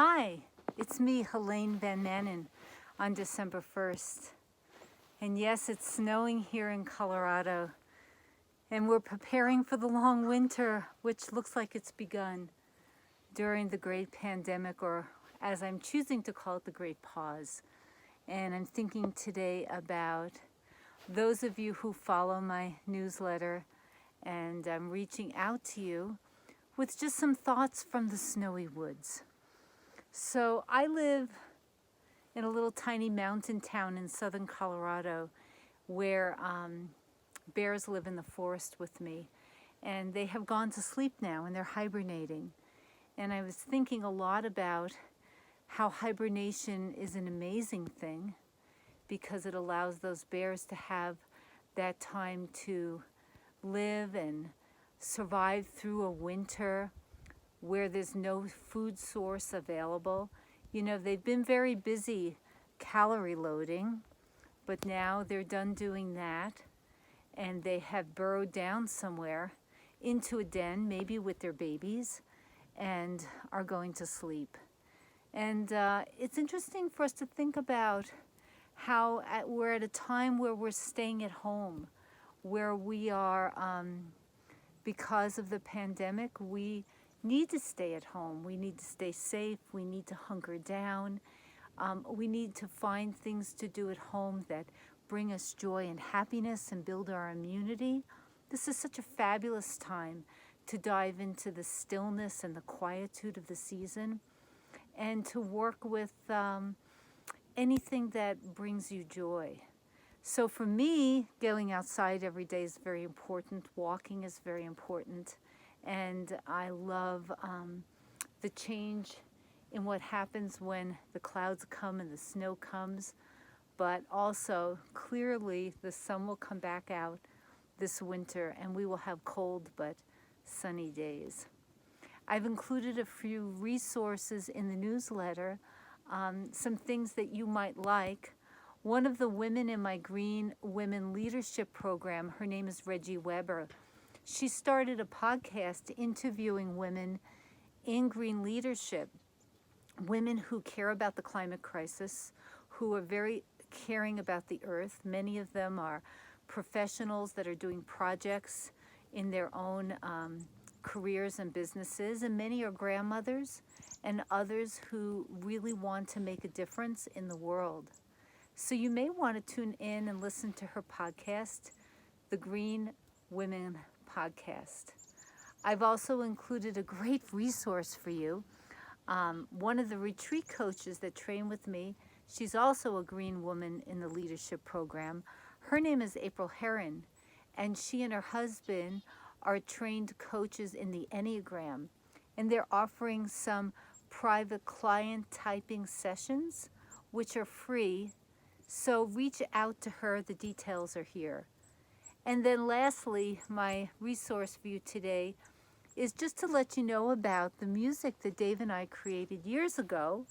Hi, it's me, Helene Van Manen, on December 1st. And yes, it's snowing here in Colorado. And we're preparing for the long winter, which looks like it's begun during the great pandemic, or as I'm choosing to call it, the great pause. And I'm thinking today about those of you who follow my newsletter, and I'm reaching out to you with just some thoughts from the snowy woods. So I live in a little tiny mountain town in southern Colorado where bears live in the forest with me, and they have gone to sleep now and they're hibernating. And I was thinking a lot about how hibernation is an amazing thing because it allows those bears to have that time to live and survive through a winter where there's no food source available. You know, they've been very busy calorie loading, but now they're done doing that and they have burrowed down somewhere into a den, maybe with their babies, and are going to sleep. And it's interesting for us to think about how we're at a time where we're staying at home, where we are, because of the pandemic, we need to stay at home. We need to stay safe. We need to hunker down. We need to find things to do at home that bring us joy and happiness and build our immunity. This is such a fabulous time to dive into the stillness and the quietude of the season and to work with anything that brings you joy. So for me, going outside every day is very important. Walking is very important. And I love the change in what happens when the clouds come and the snow comes. But also, clearly, the sun will come back out this winter and we will have cold but sunny days. I've included a few resources in the newsletter, some things that you might like. One of the women in my Green Women Leadership Program, her name is Reggie Weber. She started a podcast interviewing women in green leadership, women who care about the climate crisis, who are very caring about the earth. Many of them are professionals that are doing projects in their own careers and businesses, and many are grandmothers and others who really want to make a difference in the world. So you may want to tune in and listen to her podcast, the Green Women Podcast. I've also included a great resource for you. One of the retreat coaches that train with me, she's also a green woman in the leadership program. Her name is April Heron, and she and her husband are trained coaches in the Enneagram, and they're offering some private client typing sessions, which are free. So reach out to her. The details are here. And then lastly, my resource for you today is just to let you know about the music that Dave and I created years ago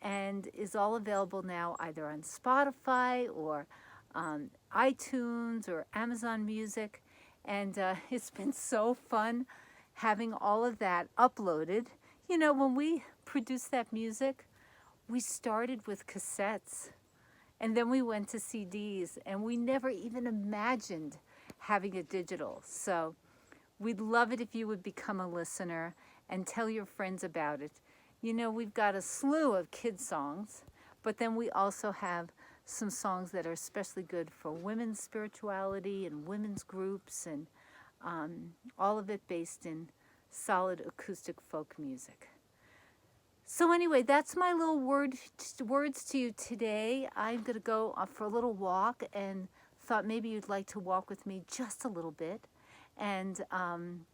and is all available now either on Spotify or iTunes or Amazon Music. And it's been so fun having all of that uploaded. You know, when we produced that music, we started with cassettes. And then we went to CDs, and we never even imagined having a digital. So we'd love it if you would become a listener and tell your friends about it. You know, we've got a slew of kids' songs, but then we also have some songs that are especially good for women's spirituality and women's groups, and all of it based in solid acoustic folk music. So anyway, that's my little words to you today. I'm going to go for a little walk and thought maybe you'd like to walk with me just a little bit. And I'm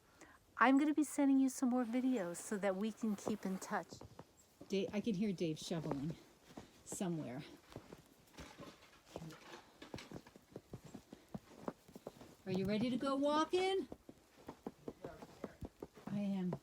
going to be sending you some more videos so that we can keep in touch. I can hear Dave shoveling somewhere. Are you ready to go walking? I am.